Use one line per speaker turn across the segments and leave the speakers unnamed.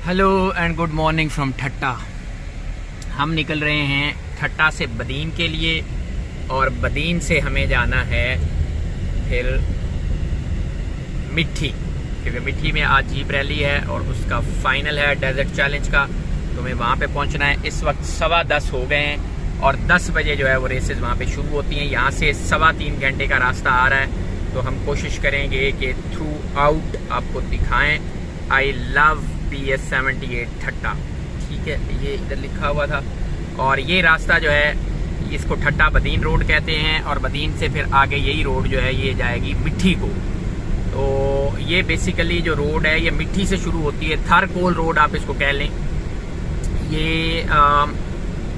Hello and good morning from Thatta. हम निकल रहे हैं ठट्टा से बदीन के लिए और बदीन से हमें जाना है फिर मिट्टी, क्योंकि मिट्टी में आज जीप रैली है और उसका फाइनल है डेजर्ट चैलेंज का, तो हमें वहाँ पे पहुँचना है। इस वक्त 10:15 हो गए हैं और 10 बजे जो है वो रेसेस वहाँ पे शुरू होती हैं। यहाँ से 3.25 घंटे का रास्ता आ रहा है, तो हम कोशिश करेंगे कि थ्रू आउट आपको दिखाएं। आई लव PS78 ठट्टा, ठीक है, ये इधर लिखा हुआ था। और ये रास्ता जो है इसको ठट्टा बदीन रोड कहते हैं और बदीन से फिर आगे यही रोड जो है ये जाएगी मिट्टी को। तो ये बेसिकली जो रोड है ये मिट्टी से शुरू होती है, थरकोल रोड आप इसको कह लें। ये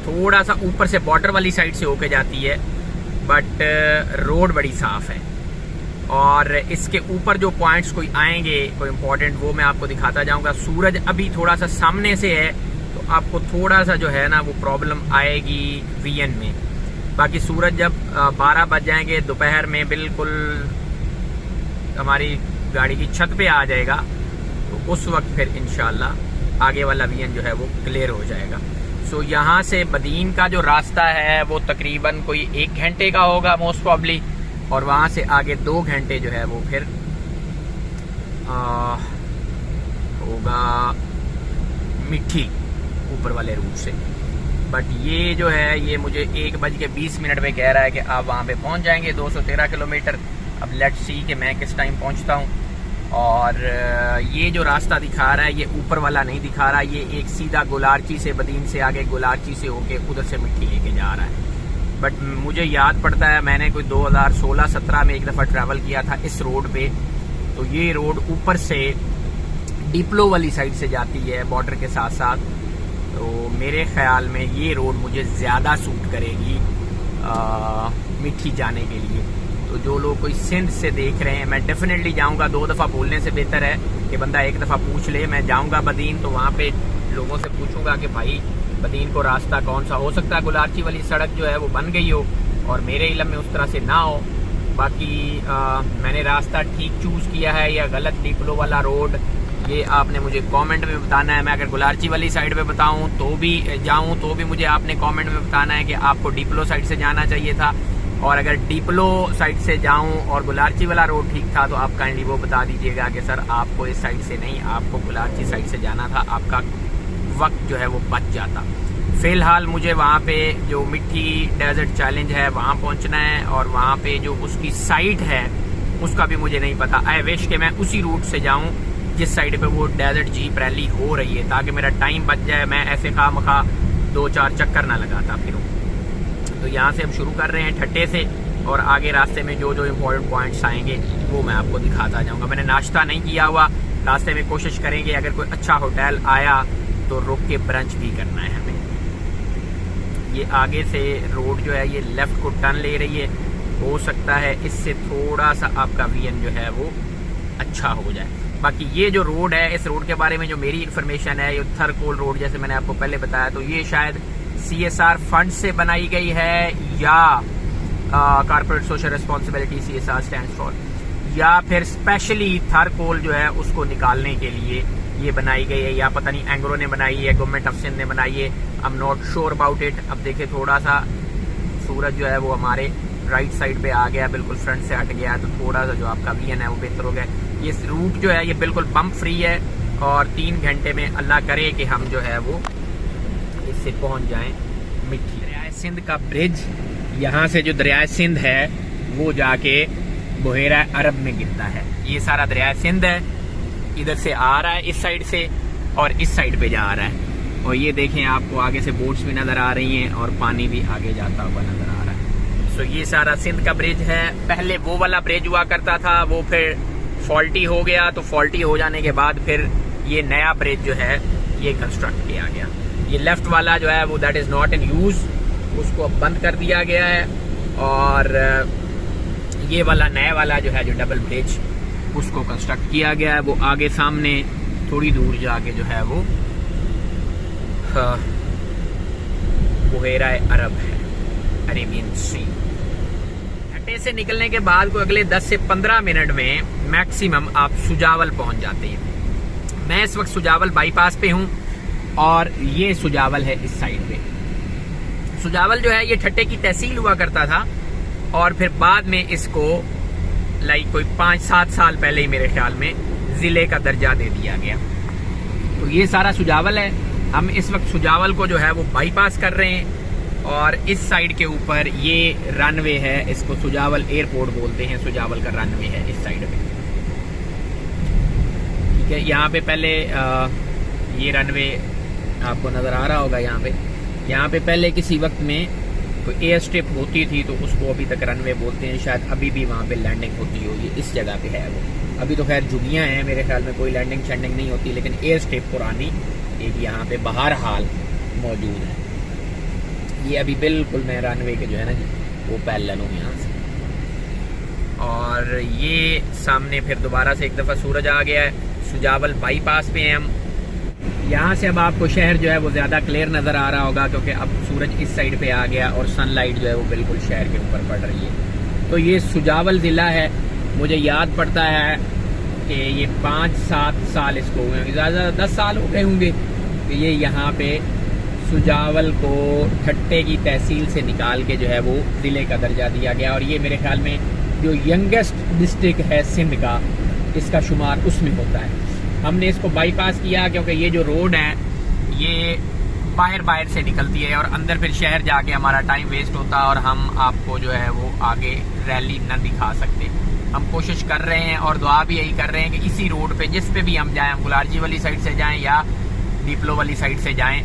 थोड़ा सा ऊपर से बॉर्डर वाली साइड से होके जाती है, बट रोड बड़ी साफ है। और इसके ऊपर जो पॉइंट्स कोई आएंगे कोई इम्पोर्टेंट, वो मैं आपको दिखाता जाऊंगा। सूरज अभी थोड़ा सा सामने से है तो आपको थोड़ा सा जो है ना वो प्रॉब्लम आएगी वीएन में। बाकी सूरज जब 12 बज जाएंगे दोपहर में बिल्कुल हमारी गाड़ी की छत पे आ जाएगा, तो उस वक्त फिर इंशाल्लाह आगे वाला वीएन जो है वो क्लियर हो जाएगा। सो यहाँ से बदीन का जो रास्ता है वो तकरीबन कोई 1 घंटे का होगा मोस्ट प्रॉब्ली, और वहाँ से आगे 2 घंटे जो है वो फिर होगा मिट्टी ऊपर वाले रूट से। बट ये जो है ये मुझे 1:20 पे कह रहा है कि आप वहाँ पे पहुँच जाएंगे 213 किलोमीटर। अब लेट्स सी कि मैं किस टाइम पहुँचता हूँ। और ये जो रास्ता दिखा रहा है ये ऊपर वाला नहीं दिखा रहा, ये एक सीधा गुलारची से बदीन से आगे गुलारची से होके उधर से मिट्टी लेके जा रहा है। बट मुझे याद पड़ता है मैंने कोई 2016-17 में एक दफ़ा ट्रैवल किया था इस रोड पे। तो ये रोड ऊपर से डिप्लो वाली साइड से जाती है बॉर्डर के साथ साथ, तो मेरे ख्याल में ये रोड मुझे ज़्यादा सूट करेगी मिट्टी जाने के लिए। तो जो लोग कोई सिंध से देख रहे हैं, मैं डेफिनेटली जाऊंगा। 2 दफ़ा बोलने से बेहतर है कि बंदा 1 दफ़ा पूछ ले। मैं जाऊंगा बदीन, तो वहाँ पे लोगों से पूछूंगा कि भाई बदीन को रास्ता कौन सा हो सकता है। गुलारची वाली सड़क जो है वो बन गई हो और मेरे इलम में उस तरह से ना हो। बाकी मैंने रास्ता ठीक चूज़ किया है या गलत, डिप्लो वाला रोड, ये आपने मुझे कमेंट में बताना है। मैं अगर गुलारची वाली साइड पे बताऊं तो भी जाऊं तो भी मुझे आपने कमेंट में बताना है कि आपको डिप्लो साइड से जाना चाहिए था, और अगर डिप्लो साइड से जाऊं और गुलारची वाला रोड ठीक था तो आप काइंडली वो बता दीजिएगा कि सर आपको इस साइड से नहीं, आपको गुलारची साइड से जाना था, आपका वक्त जो है वो बच जाता। फिलहाल मुझे वहाँ पे जो मिट्टी डेजर्ट चैलेंज है वहाँ पहुँचना है, और वहाँ पे जो उसकी साइट है उसका भी मुझे नहीं पता। आई विश कि मैं उसी रूट से जाऊँ जिस साइड पे वो डेजर्ट जीप रैली हो रही है, ताकि मेरा टाइम बच जाए, मैं ऐसे खामखा 2-4 चक्कर ना लगाता फिरूँ। तो यहाँ से हम शुरू कर रहे हैं ठट्टे से, और आगे रास्ते में जो जो इम्पोर्टेंट पॉइंट्स आएंगे वो मैं आपको दिखाता जाऊँगा। मैंने नाश्ता नहीं किया हुआ, रास्ते में कोशिश करेंगे अगर कोई अच्छा होटल आया तो रुक के ब्रंच भी करना है हमें। ये आगे से रोड जो है ये लेफ्ट को टर्न ले रही है, हो सकता है इससे थोड़ा सा आपका वीएन जो है वो अच्छा हो जाए। बाकी ये जो रोड है, इस रोड के बारे में जो मेरी इन्फॉर्मेशन है, ये थरकोल रोड जैसे मैंने आपको पहले बताया, तो ये शायद CSR फंड से बनाई गई है या corporate social responsibility CSR stands for, या फिर स्पेशली थरकोल जो है उसको निकालने के लिए ये बनाई गई है, या पता नहीं एंग्रो ने बनाई है, गवर्नमेंट ऑफ सिंध ने बनाई है। I am not sure about it. अब देखिए थोड़ा सा सूरज जो है वो हमारे राइट साइड पे आ गया, बिल्कुल फ्रंट से हट गया, तो थोड़ा सा जो आपका वीएन है वो बेहतर हो गया। ये रूट जो है ये बिल्कुल बम्प फ्री है, और 3 घंटे में अल्लाह करे कि हम जो है वो इससे पहुंच जाएं मिट्टी। दरियाए सिंध का ब्रिज, यहाँ से जो दरियाए सिंध है वो जाके बुहेरा अरब में गिरता है। ये सारा दरियाए सिंध है, इधर से आ रहा है इस साइड से और इस साइड पे जा रहा है। और ये देखें आपको आगे से बोट्स भी नज़र आ रही हैं और पानी भी आगे जाता हुआ नज़र आ रहा है। सो ये सारा सिंध का ब्रिज है। पहले वो वाला ब्रिज हुआ करता था, वो फिर फॉल्टी हो गया, तो फॉल्टी हो जाने के बाद फिर ये नया ब्रिज जो है ये कंस्ट्रक्ट किया गया। ये लेफ्ट वाला जो है वो that is not in use, उसको अब बंद कर दिया गया है। और ये वाला नया वाला जो है जो डबल ब्रिज उसको कंस्ट्रक्ट किया गया है, वो आगे सामने थोड़ी दूर जाके जो है वो बुहेरा अरब है, अरेबियन सी। ठट्टे से निकलने के बाद को अगले 10 से 15 मिनट में मैक्सिमम आप सुजावल पहुंच जाते हैं। मैं इस वक्त सुजावल बाईपास पे हूँ और ये सुजावल है इस साइड पे। सुजावल जो है ये ठट्टे की तहसील हुआ करता था और फिर बाद में इसको कोई 5-7 साल पहले ही मेरे ख्याल में जिले का दर्जा दे दिया गया। तो ये सारा सुजावल है। हम इस वक्त सुजावल को जो है वो बाईपास कर रहे हैं और इस साइड के ऊपर ये रनवे है, इसको सुजावल एयरपोर्ट बोलते हैं। सुजावल का रनवे है इस साइड पे, ठीक है। यहाँ पे पहले ये रनवे आपको नजर आ रहा होगा। यहाँ पे पहले किसी वक्त में कोई एयर स्ट्रिप होती थी तो उसको अभी तक रनवे बोलते हैं। शायद अभी भी वहाँ पे लैंडिंग होती होगी, इस जगह पे है वो। अभी तो खैर झुग्गियाँ हैं, मेरे ख्याल में कोई लैंडिंग शैंडिंग नहीं होती, लेकिन एयर स्ट्रिप पुरानी एक यहाँ पे बहरहाल मौजूद है। ये अभी बिल्कुल मैं रनवे के जो है ना जी वो पैरेलल हूँ यहाँ से। और ये सामने फिर दोबारा से एक दफ़ा सूरज आ गया है। सुजावल बाईपास पे हैं हम। यहाँ से अब आपको शहर जो है वो ज़्यादा क्लियर नज़र आ रहा होगा क्योंकि अब सूरज इस साइड पे आ गया और सनलाइट जो है वो बिल्कुल शहर के ऊपर पड़ रही है। तो ये सुजावल ज़िला है। मुझे याद पड़ता है कि ये 5-7 साल इसको हुए होंगे, ज़्यादा 10 साल हो गए होंगे कि ये यहाँ पे सुजावल को ठट्टे की तहसील से निकाल के जो है वो ज़िले का दर्जा दिया गया। और ये मेरे ख्याल में जो यंगेस्ट डिस्ट्रिक्ट है सिंध का, इसका शुमार उसमें होता है। हमने इसको बाईपास किया क्योंकि ये जो रोड है ये बाहर से निकलती है और अंदर फिर शहर जाके हमारा टाइम वेस्ट होता है और हम आपको जो है वो आगे रैली न दिखा सकते। हम कोशिश कर रहे हैं और दुआ भी यही कर रहे हैं कि इसी रोड पे जिस पे भी हम जाएं, हम गुलारजी वाली साइड से जाएं या डिप्लो वाली साइड से जाएं,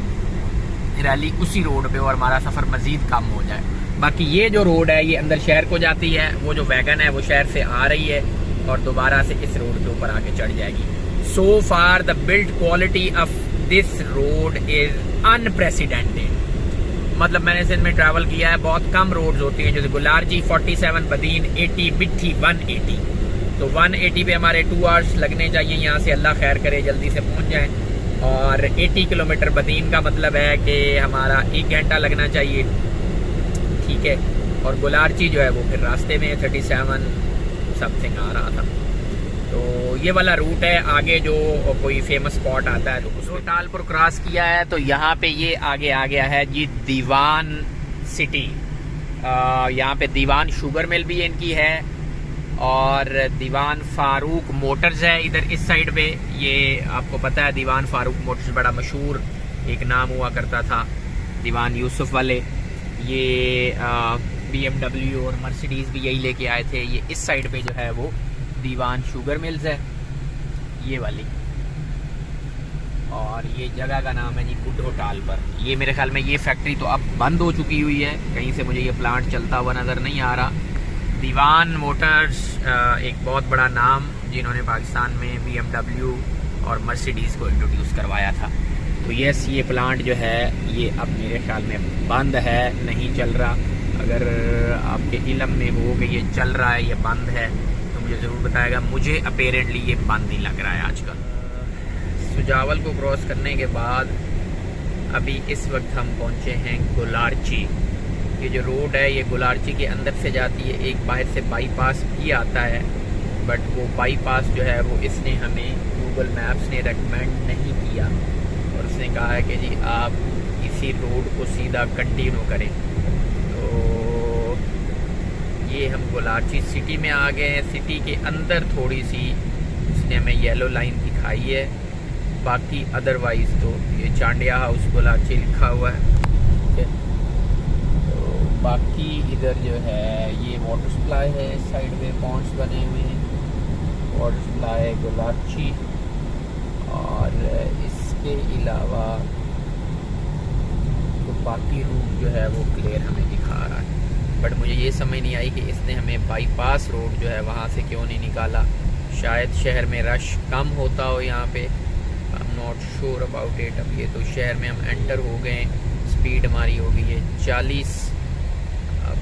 रैली उसी रोड पे और हमारा सफ़र मज़ीद कम हो जाए। बाकी ये जो रोड है ये अंदर शहर को जाती है, वो जो वैगन है वो शहर से आ रही है और दोबारा से इस रोड के ऊपर आके चढ़ जाएगी। So far the build quality of this road is unprecedented। मतलब मैंने सिंध में ट्रैवल किया है, बहुत कम रोड्स होती हैं, जैसे गुलारजी 47, बदीन 80, बिट्ठी 180। तो 180 पे हमारे 2 आवर्स लगने चाहिए। यहाँ से अल्लाह खैर करे जल्दी से पहुँच जाएं। और 80 किलोमीटर बदीन का मतलब है कि हमारा 1 घंटा लगना चाहिए, ठीक है। और गुलारजी जो है वो फिर रास्ते में 37 समथिंग आ रहा था। तो ये वाला रूट है। आगे जो कोई फेमस स्पॉट आता है तो उसको टालपुर क्रॉस किया है तो यहाँ पे ये आगे आ गया है जी दीवान सिटी। यहाँ पे दीवान शुगर मिल भी इनकी है और दीवान फारूक मोटर्स है इधर इस साइड पे। ये आपको पता है दीवान फारूक मोटर्स बड़ा मशहूर एक नाम हुआ करता था, दीवान यूसुफ वाले। ये BMW और मर्सिडीज भी यही लेके आए थे। ये इस साइड पे जो है वो दीवान शुगर मिल्स है ये वाली। और ये जगह का नाम है जी बुढ़ो टाल पर। ये मेरे ख्याल में ये फैक्ट्री तो अब बंद हो चुकी हुई है, कहीं से मुझे ये प्लांट चलता हुआ नज़र नहीं आ रहा। दीवान मोटर्स एक बहुत बड़ा नाम जिन्होंने पाकिस्तान में BMW और मर्सिडीज़ को इंट्रोड्यूस करवाया था। तो यस ये प्लांट जो है ये अब मेरे ख्याल में बंद है, नहीं चल रहा। अगर आपके इल्म में हो कि ये चल रहा है या बंद है तो मुझे ज़रूर बताएगा। मुझे अपेरेंटली ये बंद ही लग रहा है आजकल। सुजावल को क्रॉस करने के बाद अभी इस वक्त हम पहुँचे हैं गुलारची। ये जो रोड है ये गुलारची के अंदर से जाती है, एक बाहर से बाईपास भी आता है, बट वो बाईपास जो है वो इसने हमें गूगल मैप्स ने रेकमेंड नहीं किया और उसने कहा है कि जी आप इसी रोड को सीधा कंटिन्यू करें। तो ये हम गुलारची सिटी में आ गए हैं। सिटी के अंदर थोड़ी सी उसने हमें येलो लाइन दिखाई है, बाकी अदरवाइज तो ये चांडिया हाउस गुलारची लिखा हुआ है, ठीक है। तो बाकी इधर जो है ये वाटर सप्लाई है, इस साइड में पॉन्ड्स बने हुए हैं, वाटर सप्लाई गुलारची। और इसके अलावा तो बाकी रूट जो है वो क्लियर हमें दिखा रहा है, बट मुझे ये समझ नहीं आई कि इसने हमें बाईपास रोड जो है वहाँ से क्यों नहीं निकाला। शायद शहर में रश कम होता हो यहाँ पे, I am not sure about it. अब ये तो शहर में हम एंटर हो गए, स्पीड हमारी हो गई है 40। अब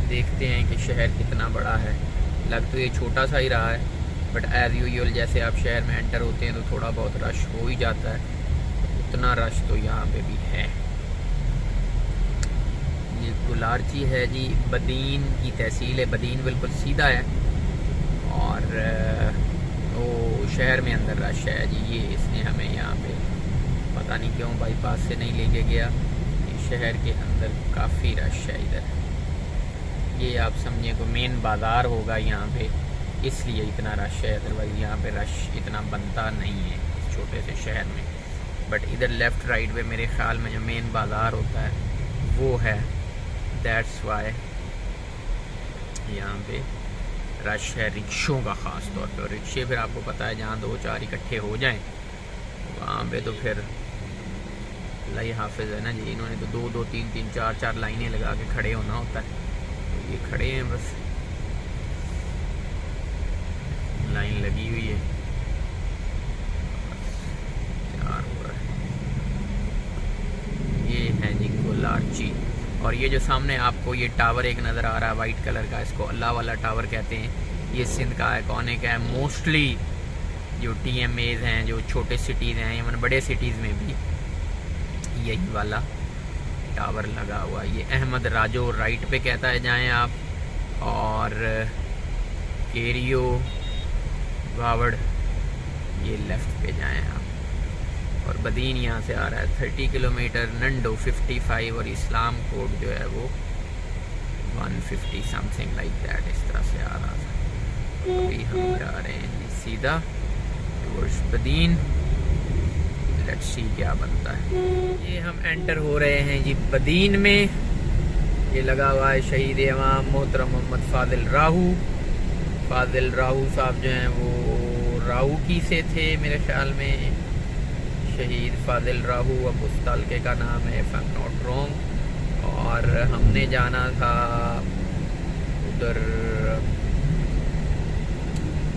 देखते हैं कि शहर कितना बड़ा है। लग तो ये छोटा सा ही रहा है, बट एज़ यूजुअल जैसे आप शहर में एंटर होते हैं तो थोड़ा बहुत रश हो ही जाता है, उतना रश तो यहाँ पे भी है। ये गुलारची है जी, बदीन की तहसील है। बदीन बिल्कुल सीधा है और वो शहर में अंदर रश है जी। ये इसने हमें यहाँ पे पता नहीं क्यों बाईपास से नहीं लेके गया। शहर के अंदर काफ़ी रश है इधर। ये आप समझिए को मेन बाज़ार होगा यहाँ पे, इसलिए इतना रश है। अदरवाइज़ यहाँ पे रश इतना बनता नहीं है इस छोटे से शहर में। बट इधर लेफ़्ट राइट पे मेरे ख़्याल में जो मेन बाज़ार होता है वो है, दैट्स वाई यहाँ पे रश है रिक्शों का ख़ास तौर पे। और रिक्शे फिर आपको पता है जहाँ 2-4 इकट्ठे हो जाएं वहाँ पे तो फिर लाई हाफिज़ है ना जी। इन्होंने तो 2-2, 3-3, 4-4 लाइनें लगा के खड़े होना होता है। तो ये खड़े हैं, बस लाइन लगी हुई है, तैयार हो रहा है। ये है जी कोलाची। और ये जो सामने आपको ये टावर एक नज़र आ रहा है वाइट कलर का, इसको अल्लाह वाला टावर कहते हैं। ये सिंध का आइकॉनिक है। मोस्टली जो TMAs हैं, जो छोटे सिटीज़ हैं, इवन बड़े सिटीज़ में भी यही वाला टावर लगा हुआ। ये अहमद राजो राइट पे कहता है जाएं आप, और केरियो वावड़ ये लेफ़्ट पे जाएं आप। और बदीन यहाँ से आ रहा है 30 किलोमीटर, नंडो 55 और इस्लाम कोड जो है वो 150 समथिंग लाइक दैट, इस तरह से आ रहा था। अभी हम जा रहे हैं सीधा टुवर्ड्स बदीन। लेट्स सी क्या बनता है। ये हम एंटर हो रहे हैं जी बदीन में। ये लगा हुआ है शहीद इमाम मोहतरम मोहम्मद फ़ादिल राहू। फ़ादिल राहू साहब जो हैं वो राहूकी से थे मेरे ख्याल में। शहीद फ़ादिल राहू अब उस तालके का नाम है, if I am not wrong. और हमने जाना था उधर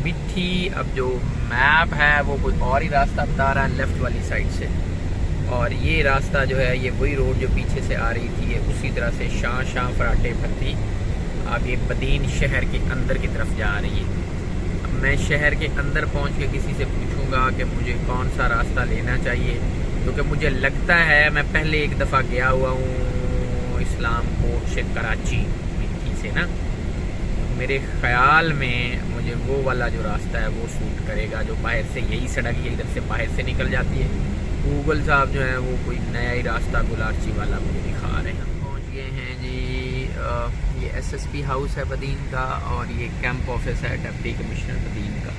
मिट्टी। अब जो मैप है वो कुछ और ही रास्ता बता रहा है लेफ़्ट वाली साइड से। और ये रास्ता जो है ये वही रोड जो पीछे से आ रही थी, ये उसी तरह से शाह फराटे भर्ती अब ये बदीन शहर के अंदर की तरफ जा रही है। अब मैं शहर के अंदर पहुंच के किसी से पूछूंगा कि मुझे कौन सा रास्ता लेना चाहिए, क्योंकि मुझे लगता है मैं पहले एक दफ़ा गया हुआ हूँ इस्लाम कोट से कराची मिट्टी से ना। मेरे ख़्याल में मुझे वो वाला जो रास्ता है वो सूट करेगा, जो बाहर से यही सड़क ये इधर से बाहर से निकल जाती है। गूगल साहब जो है वो कोई नया ही रास्ता गुलारची वाला मुझे दिखा रहे हैं। पहुँच गए हैं जी। ये SSP हाउस है बदीन का, और ये कैंप ऑफिस है डिप्टी कमिश्नर बदीन का।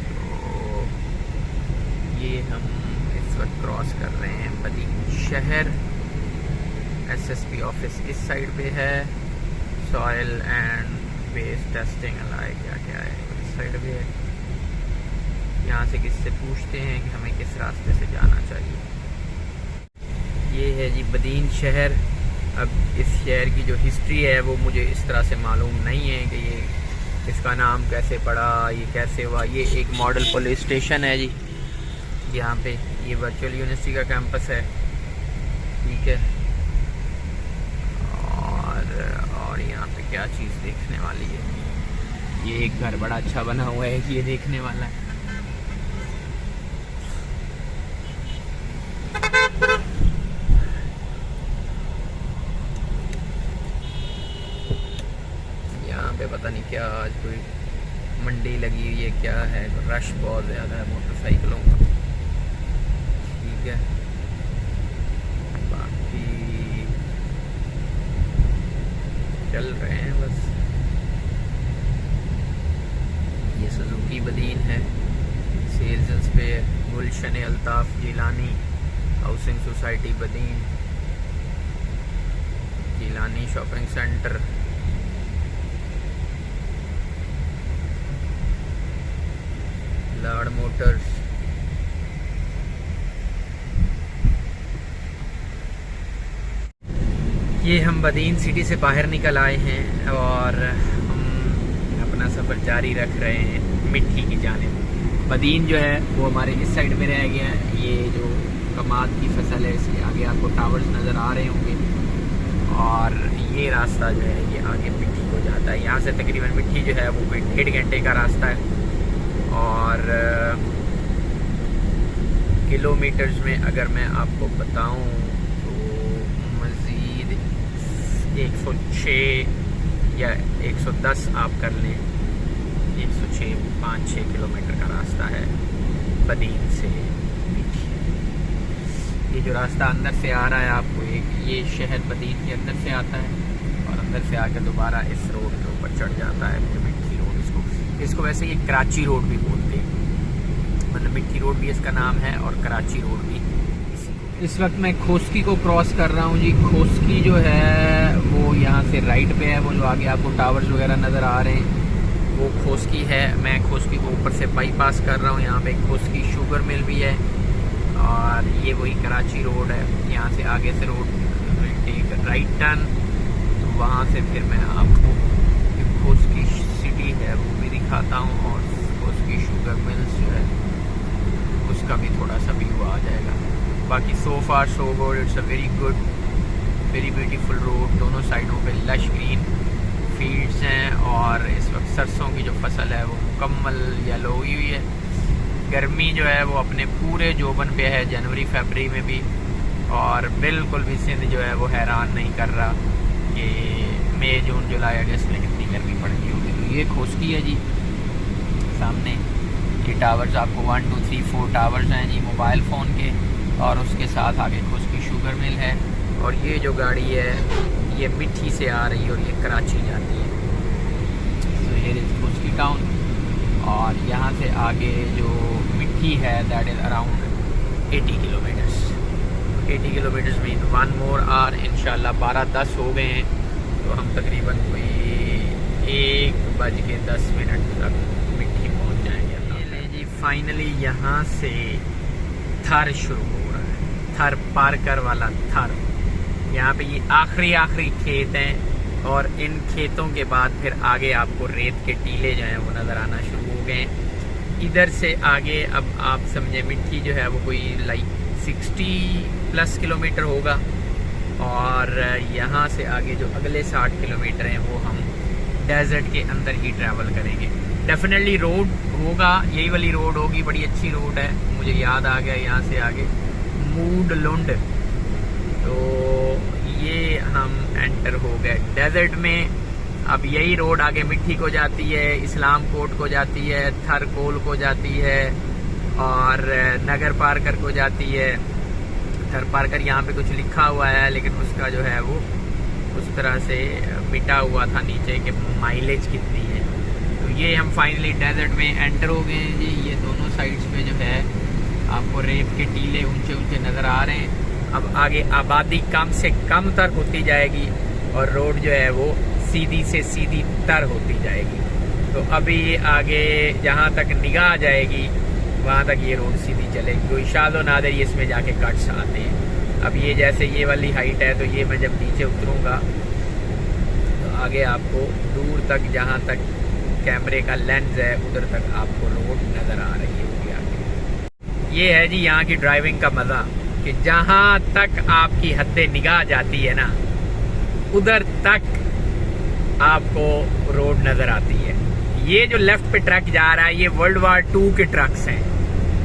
तो ये हम इस वक्त क्रॉस कर रहे हैं बदीन शहर। SSP ऑफिस इस साइड पे है। Soil and waste testing alike क्या क्या है इस साइड पे है। यहाँ से किससे पूछते हैं कि हमें किस रास्ते से जाना चाहिए। ये है जी बदीन शहर। अब इस शहर की जो हिस्ट्री है वो मुझे इस तरह से मालूम नहीं है कि ये इसका नाम कैसे पड़ा, ये कैसे हुआ। ये एक मॉडल पुलिस स्टेशन है जी यहाँ पे। ये वर्चुअल यूनिवर्सिटी का कैंपस है, ठीक है। और यहाँ पे क्या चीज़ देखने वाली है, ये एक घर बड़ा अच्छा बना हुआ है, ये देखने वाला है। यहाँ पे पता नहीं क्या आज कोई मंडी लगी हुई है, क्या है, रश बहुत ज़्यादा है मोटरसाइकिलों का, ठीक है। बाकी चल रहे हैं बस। ये सुजुकी बदीन है। सेल्स पे Gulshan Altaf Jilani housing society Badin, Jilani shopping centre, Lad motors. ये हम बदीन सिटी से बाहर निकल आए हैं और हम अपना सफ़र जारी रख रहे हैं मिट्टी की जानिब। बदीन जो है वो हमारे इस साइड में रह गया है। ये जो कमाद की फसल है इसके आगे आपको टावर्स नज़र आ रहे होंगे, और ये रास्ता जो है ये आगे मिट्टी को जाता है। यहाँ से तकरीबन मिट्टी जो है वो कोई 1.5 घंटे का रास्ता है, और किलोमीटर्स में अगर मैं आपको बताऊं तो मज़ीद 106 या 110 आप कर लें, 106 5-6 किलोमीटर का रास्ता है बदीन से मिठी। ये जो रास्ता अंदर से आ रहा है आपको, ये शहर बदीन के अंदर से आता है और अंदर से आकर दोबारा इस रोड के ऊपर चढ़ जाता है, मिठी रोड। इसको वैसे ये कराची रोड भी बोलते हैं, मतलब मिठी रोड भी इसका नाम है और कराची रोड भी इसी को। इस वक्त मैं खोस्की को क्रॉस कर रहा हूँ जी। खोस्की जो है वो यहाँ से राइट पे है, वो जो आगे आपको टावर्स वगैरह नज़र आ रहे हैं वो खोस्की है। मैं खोस्की को ऊपर से बाईपास कर रहा हूँ। यहाँ पे खोस्की शुगर मिल भी है और ये वही कराची रोड है। यहाँ से आगे से रोड टेक राइट टर्न, तो वहाँ से फिर मैं आपको खोस्की सिटी है वो भी दिखाता हूँ और खोस्की शुगर मिल्स जो है उसका भी थोड़ा सा व्यू आ जाएगा। बाकी so far so good, it's a very good very beautiful road. दोनों साइडों पे लश ग्रीन फील्ड्स हैं और इस वक्त सरसों की जो फसल है वो मुकम्मल येलो हुई हुई है। गर्मी जो है वो अपने पूरे जोबन पे है जनवरी फरवरी में भी, और बिल्कुल भी सिंध जो है वो हैरान नहीं कर रहा कि मई जून जुलाई अगस्त में कितनी गर्मी पड़ती होगी। तो ये खोस्की है जी सामने। ये टावर्स आपको 1 2 3 4 टावर्स हैं जी मोबाइल फ़ोन के, और उसके साथ आगे खोस्की शुगर मिल है। और ये जो गाड़ी है ये मिठी से आ रही है और ये कराची जाती है। तो ये खोस्की टाउन, और यहाँ से आगे जो मिठी है that is around 80 kilometres. 80 kilometres mean 1 more hour. इंशाल्लाह 12:10 हो गए हैं, तो हम तकरीबन कोई 1:10 तक मिठी पहुँच जाएंगे। ये जी फाइनली यहाँ से थर शुरू हो रहा है, थर पारकर वाला थर। यहाँ पे ये आखिरी खेत हैं और इन खेतों के बाद फिर आगे आपको रेत के टीले जो हैं वो नज़र आना शुरू हो गए हैं। इधर से आगे अब आप समझे मिठी जो है वो कोई लाइक 60+ किलोमीटर होगा, और यहाँ से आगे जो अगले 60 किलोमीटर हैं वो हम डेजर्ट के अंदर ही ट्रैवल करेंगे। डेफिनेटली रोड होगा, यही वाली रोड होगी, बड़ी अच्छी रोड है। मुझे याद आ गया यहाँ से आगे मूड लुंड, तो ये हम एंटर हो गए डेजर्ट में। अब यही रोड आगे मिठी को जाती है, इस्लाम कोट को जाती है, थरकोल को जाती है और नगर पारकर को जाती है। थर पारकर यहाँ पे कुछ लिखा हुआ है लेकिन उसका जो है वो उस तरह से मिटा हुआ था नीचे कि माइलेज कितनी है। तो ये हम फाइनली डेजर्ट में एंटर हो गए हैं जी। ये दोनों साइड्स पे जो है आपको रेत के टीले ऊंचे ऊंचे नज़र आ रहे हैं। अब आगे आबादी कम से कम तर होती जाएगी और रोड जो है वो सीधी से सीधी तर होती जाएगी। तो अभी आगे जहाँ तक निगाह जाएगी वहाँ तक ये रोड सीधी चलेगी। कोई शादो नादर ये इसमें जाके कट्स आते हैं। अब ये जैसे ये वाली हाइट है, तो ये मैं जब नीचे उतरूँगा तो आगे आपको दूर तक जहाँ तक कैमरे का लेंस है उधर तक आपको रोड नज़र आ रही होगी आगे। ये है जी यहाँ की ड्राइविंग का मज़ा कि जहाँ तक आपकी हद्दे निगाह जाती है ना उधर तक आपको रोड नज़र आती है। ये जो लेफ्ट पे ट्रक जा रहा है ये World War II के ट्रक्स हैं,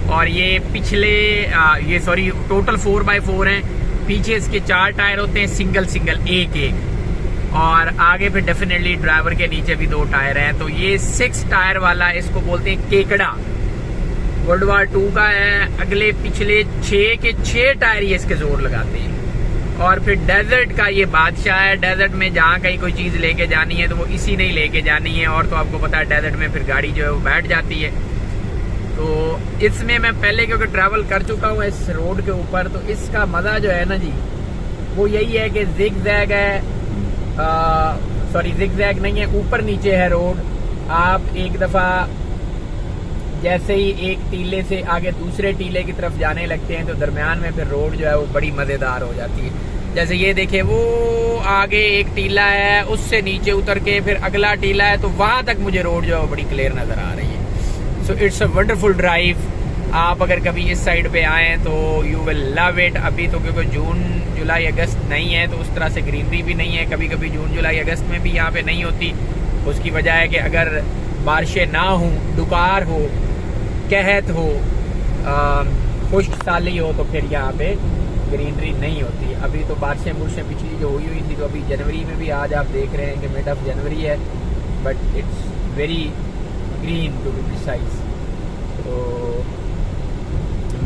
और ये पिछले टोटल 4x4 हैं। पीछे इसके 4 टायर होते हैं, सिंगल एक, और आगे पे डेफिनेटली ड्राइवर के नीचे भी 2 टायर हैं। तो ये 6 टायर वाला इसको बोलते हैं केकड़ा, World War II का है। अगले पिछले 6 के 6 टायर ये इसके जोर लगाते हैं। और फिर डेजर्ट का ये बादशाह है। डेजर्ट में जहाँ कहीं कोई चीज़ लेके जानी है तो वो इसी नहीं लेके जानी है, और तो आपको पता है डेजर्ट में फिर गाड़ी जो है वो बैठ जाती है। तो इसमें मैं पहले क्योंकि ट्रैवल कर चुका हूँ इस रोड के ऊपर, तो इसका मज़ा जो है ना जी वो यही है कि जिग जैग है, जिग जैग नहीं है, ऊपर नीचे है रोड। आप एक दफ़ा जैसे ही एक टीले से आगे दूसरे टीले की तरफ जाने लगते हैं तो दरमियान में फिर रोड जो है वो बड़ी मज़ेदार हो जाती है। जैसे ये देखिए वो आगे एक टीला है, उससे नीचे उतर के फिर अगला टीला है, तो वहाँ तक मुझे रोड जो है वो बड़ी क्लियर नज़र आ रही है। So it's a wonderful drive. आप अगर कभी इस साइड पे आएँ तो यू विल लव इट। अभी तो क्योंकि जून जुलाई अगस्त नहीं है तो उस तरह से ग्रीनरी भी नहीं है। कभी कभी जून जुलाई अगस्त में भी यहाँ पे नहीं होती। उसकी वजह है कि अगर बारिशें ना हों, दुकार हो, कहत हो, खुश्क साली हो, तो फिर यहाँ पे ग्रीनरी नहीं होती। अभी तो बारिशें बुरशें पिछली जो हुई थी, तो अभी जनवरी में भी आज आप देख रहे हैं कि मिड ऑफ जनवरी है, but it's very green to be precise. तो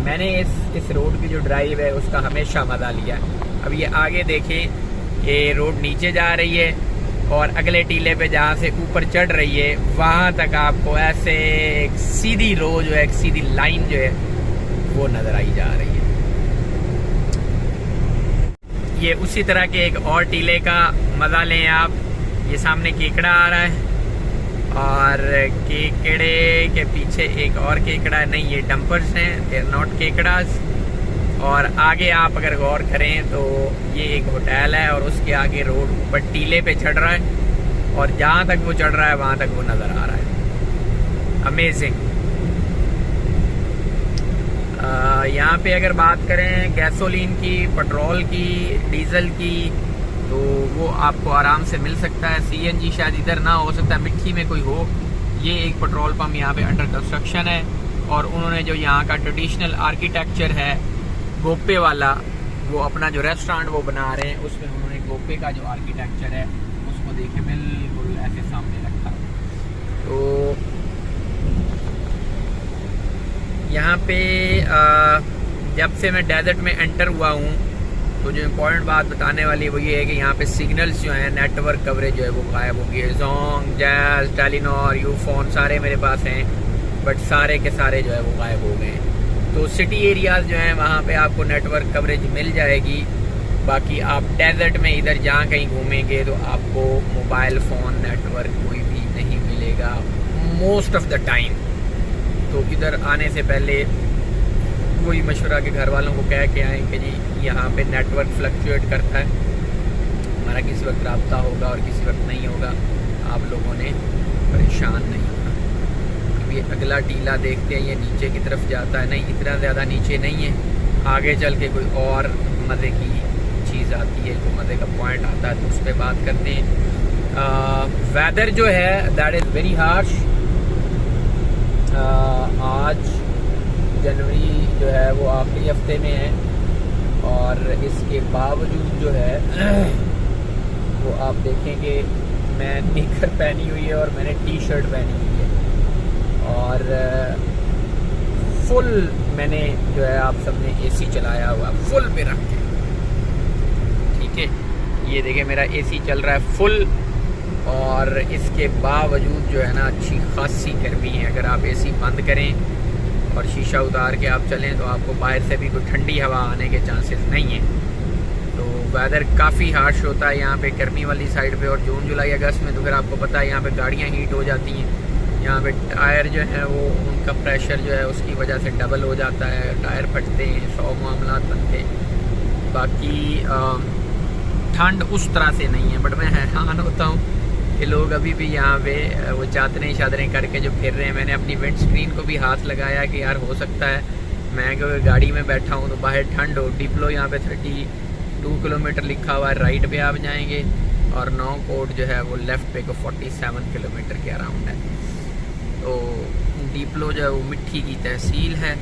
मैंने इस रोड की जो ड्राइव है उसका हमेशा मज़ा लिया। अब ये आगे देखें, ये रोड नीचे जा रही है और अगले टीले पे जहाँ से ऊपर चढ़ रही है वहाँ तक आपको ऐसे एक सीधी रोड जो है, एक सीधी लाइन जो है वो नज़र आई जा रही है। ये उसी तरह के एक और टीले का मज़ा लें आप। ये सामने केकड़ा आ रहा है और केकड़े के पीछे एक और केकड़ा है, नहीं ये डंपर्स हैं, दे आर नॉट केकड़ास। और आगे आप अगर गौर करें तो ये एक होटल है और उसके आगे रोड ऊपर टीले पे चढ़ रहा है और जहाँ तक वो चढ़ रहा है वहाँ तक वो नज़र आ रहा है। अमेजिंग। यहाँ पे अगर बात करें गैसोलीन की, पेट्रोल की, डीजल की, तो वो आपको आराम से मिल सकता है। सीएनजी शायद इधर ना हो सकता है, मिट्टी में कोई हो। ये एक पेट्रोल पंप यहाँ पे अंडर कंस्ट्रक्शन है और उन्होंने जो यहाँ का ट्रेडिशनल आर्किटेक्चर है गोपे वाला, वो अपना जो रेस्टोरेंट वो बना रहे हैं उसमें उन्होंने गोपे का जो आर्किटेक्चर है उसको देखे बिल्कुल ऐसे सामने रखा। तो यहाँ पे जब से मैं डेजर्ट में एंटर हुआ हूँ तो जो इम्पोर्टेंट बात बताने वाली वो ये है कि यहाँ पे सिग्नल्स जो हैं, नेटवर्क कवरेज जो है वो गायब हो गई है। जोंग, जैज़, टेलीनॉर, यूफोन सारे मेरे पास हैं, बट सारे के सारे जो है वो गायब हो गए हैं। तो सिटी एरियाज़ जो हैं वहाँ पे आपको नेटवर्क कवरेज मिल जाएगी। बाकी आप डेजर्ट में इधर जहाँ कहीं घूमेंगे तो आपको मोबाइल फ़ोन नेटवर्क कोई भी नहीं मिलेगा मोस्ट ऑफ द टाइम। तो इधर आने से पहले वही मशवरा के घर वालों को कह के आएँ कि जी यहाँ पे नेटवर्क फ्लक्चुएट करता है, हमारा किसी वक्त रब्ता होगा और किसी वक्त नहीं होगा, आप लोगों ने परेशान नहीं होना। ये अगला टीला देखते हैं, ये नीचे की तरफ जाता है, नहीं इतना ज़्यादा नीचे नहीं है, आगे चल के कोई और मज़े की चीज़ आती है, कोई मज़े का पॉइंट आता है तो उस पर बात करते हैं। वेदर जो है दैट इज़ वेरी हार्श। आज जनवरी जो है वो आखिरी हफ्ते में है और इसके बावजूद जो है वो आप देखेंगे मैं निकर पहनी हुई है और मैंने टी शर्ट पहनी हुई है और फुल मैंने जो है आप सबने एसी चलाया हुआ फुल पे रख के, ठीक है। ये देखिए मेरा एसी चल रहा है फुल और इसके बावजूद जो है ना अच्छी खासी गर्मी है। अगर आप एसी बंद करें और शीशा उतार के आप चलें तो आपको बाहर से भी कोई ठंडी हवा आने के चांसेस नहीं हैं। तो वेदर काफ़ी हार्श होता है यहाँ पे गर्मी वाली साइड पे और जून जुलाई अगस्त में तो फिर आपको पता है यहाँ पे गाड़ियाँ हीट हो जाती हैं। यहाँ पे टायर जो है वो उनका प्रेशर जो है उसकी वजह से डबल हो जाता है, टायर फटते हैं, 100 मामला बनते हैं। बाकी ठंड उस तरह से नहीं है, बट मैं हैरान होता हूँ कि लोग अभी भी यहाँ पे वो चादरें शादरें करके जो फिर रहे हैं। मैंने अपनी विंड स्क्रीन को भी हाथ लगाया कि यार हो सकता है मैं अगर गाड़ी में बैठा हूँ तो बाहर ठंड हो। डिप्लो यहाँ पे 32 किलोमीटर लिखा हुआ है, राइट पे आप जाएंगे और नौकोट जो है वो लेफ़्ट पे को 47 किलोमीटर के अराउंड है। तो डिप्लो जो है वो मिट्टी की तहसील है।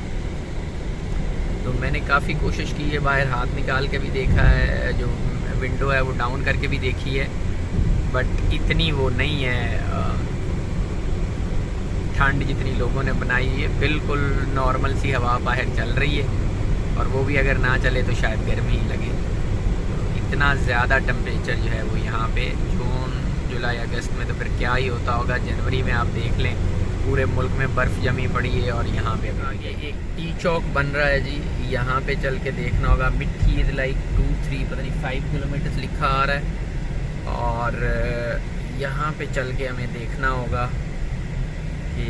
तो मैंने काफ़ी कोशिश की है, बाहर हाथ निकाल के भी देखा है, जो विंडो है वो डाउन करके भी देखी है, बट इतनी वो नहीं है ठंड जितनी लोगों ने बनाई है। बिल्कुल नॉर्मल सी हवा बाहर चल रही है और वो भी अगर ना चले तो शायद गर्मी ही लगे। तो इतना ज़्यादा टेम्परेचर जो है वो यहाँ पे जून जुलाई अगस्त में तो फिर क्या ही होता होगा। जनवरी में आप देख लें पूरे मुल्क में बर्फ़ जमी पड़ी है और यहाँ पे ये एक टी चौक बन रहा है जी, यहाँ पे चल के देखना होगा। मिट्टी इज़ लाइक 2-3 पता नहीं 5 किलोमीटर लिखा आ रहा है और यहाँ पे चल के हमें देखना होगा कि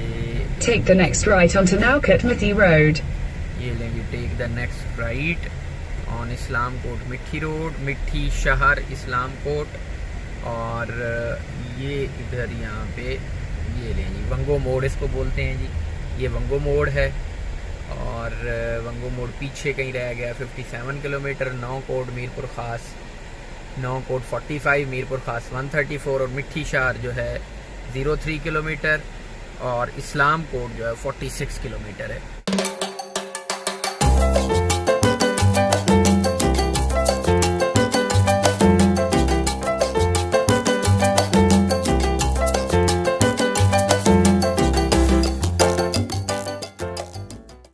Take the next right onto Nowcott Mithi Road.
ये लेंगे take the next right on Islamkot Mithi road, Mithi शहर इस्लाम कोट। और ये इधर यहाँ पे ये लें जी वंगो मोड़ इसको बोलते हैं जी, ये वंगो मोड़ है और वंगो मोड़ पीछे कहीं रह गया। 57 किलोमीटर, नौकोट मीरपुर ख़ास, नौकोट 45, मीरपुर ख़ास 134 और मिट्टी शहर जो है 03 किलोमीटर और इस्लाम कोट जो है 46 किलोमीटर है।